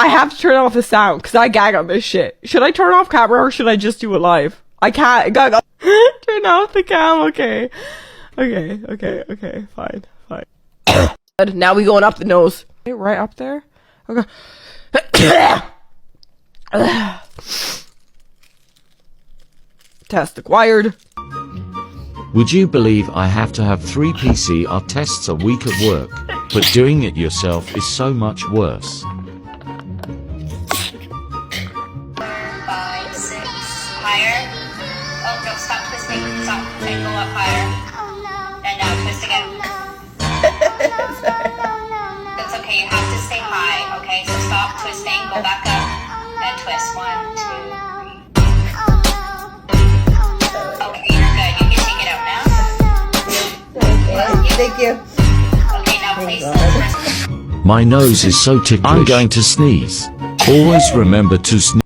I have to turn off the sound because I gag on this shit. Should I turn off camera or should I just do it live? I can't. Turn off the cam. Okay. Okay. Fine. Now we going up the nose. Right up there. Okay. Test acquired. Would you believe I have to have 3 PCR tests a week at work, but doing it yourself is so much worse. 5, 6, higher. Oh, no, stop twisting. Stop and go up higher. And now twist again. It's okay, you have to stay high, okay? So stop twisting, go back up, and twist. 1, 2, 3. Okay, you're good. You can take it out now. Thank you. Okay, now place the first. My nose is so ticklish. I'm going to sneeze. Always remember to sneeze.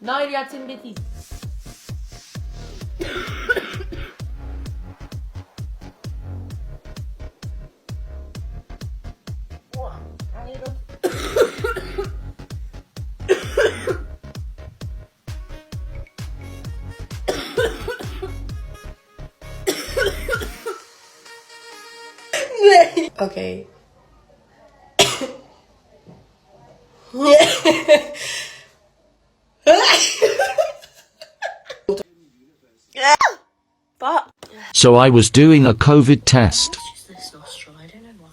Non, il a dit une bêtise. Okay. So I was doing a COVID test. Just this nostril, I don't know why.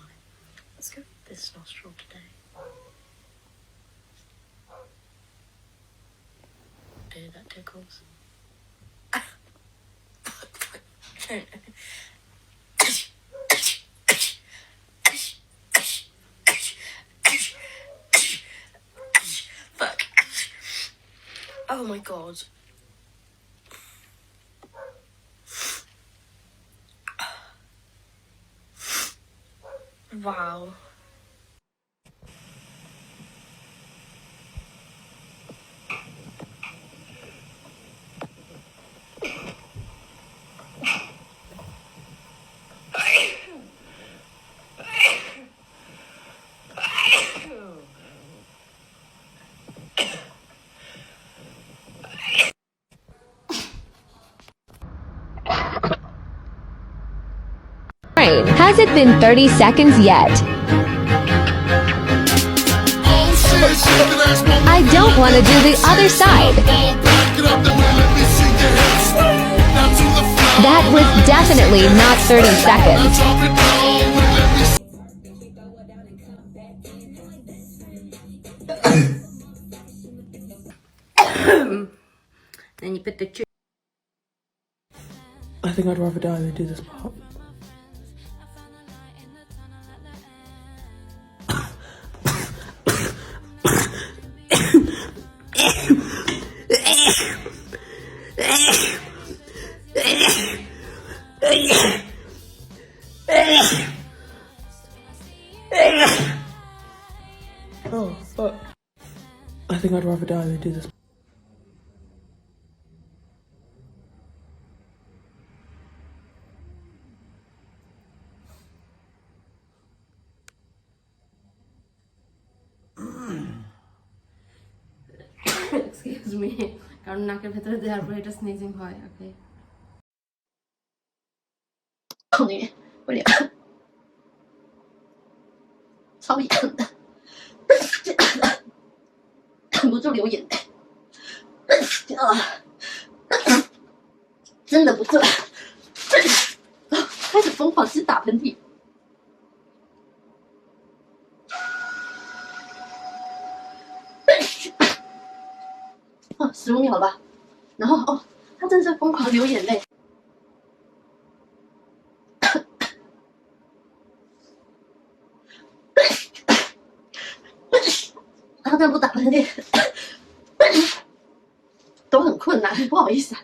Let's go with this nostril today. Dude, that tickles. Fuck. Oh my god. Wow. Has it been 30 seconds yet? I don't want to do the other side. That was definitely not 30 seconds. Then you put the I think I'd rather die than do this part. Oh, fuck. I think I'd rather die than do this. Excuse me. কারণ নাকের ভেতরে দেওয়ার পরে এটা sneezing হয়, ওকে? 真的不对，开始疯狂去打喷嚏。15秒吧，然后他真是疯狂流眼泪。他再不打喷嚏，都很困难，不好意思啊，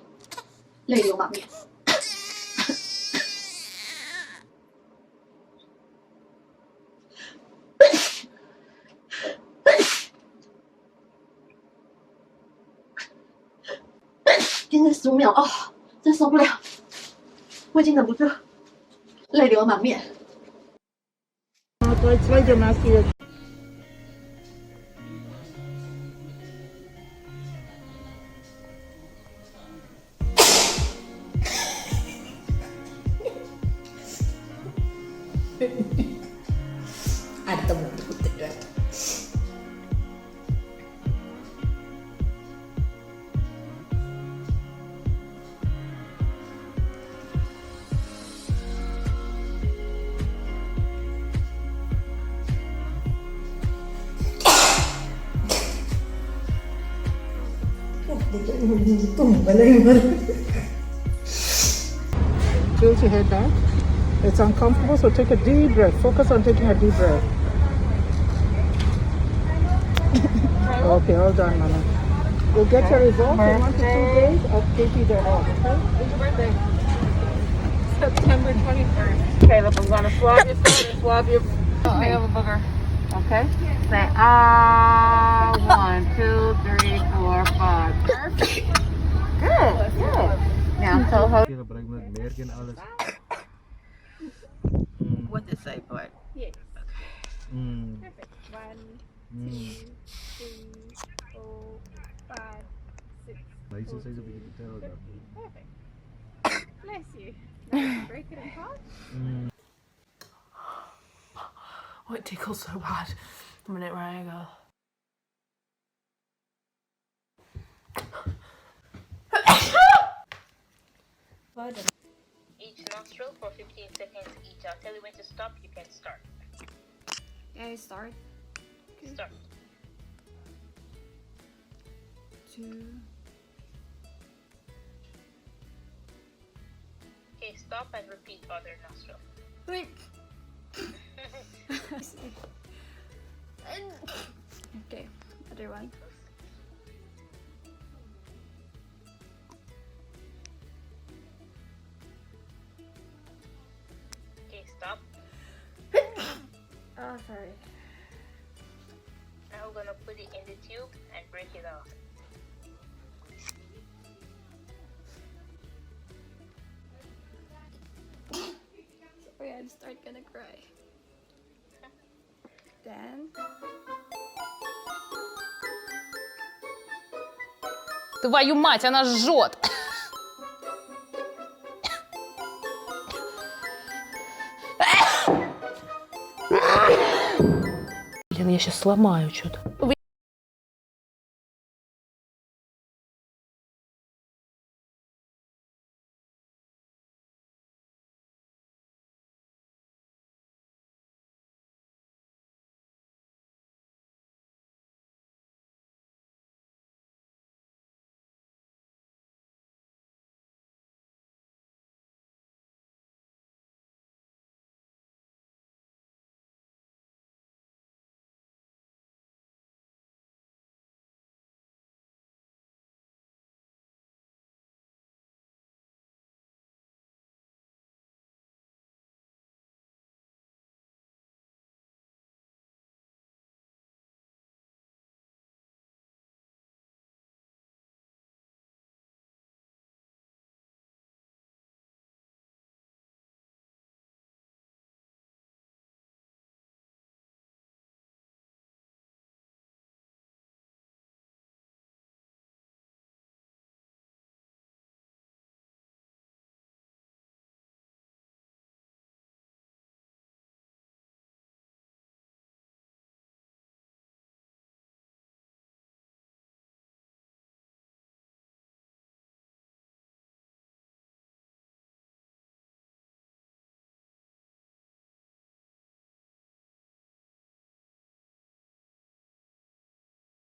泪流满面。现在15秒哦，真受不了，我已经忍不住，泪流满面。Ada buntut juga. Tilt your head back. It's uncomfortable, so take a deep breath. Focus on taking a deep breath. Okay, all done, Mama. You'll get your results in 1 to 2 days. I'll take you there off, okay? When's your birthday? September 21st. Caleb, I'm gonna swab your throat and swab your... Oh, I have a booger. Okay? Say, 1, 2, 3, 4, 5. Perfect. Good, good. Now, so hold... What to say, but Yes. Mm. Perfect. 1, Mm. 2, 3, 4, 5, 6. Perfect. Bless you. Now break it in half. oh, it tickles so bad. A minute where I go. Each nostril for 15 seconds each. I'll tell you when to stop. You can start. Okay, start. Start. 2. Okay, stop and repeat other nostril. Wait. Okay, other one. Okay, stop. Oh, sorry. Now we're gonna put it in the tube and break it off. Sorry, I'm start gonna cry. Then. Твою мать, она жжет! Блин, я сейчас сломаю что-то.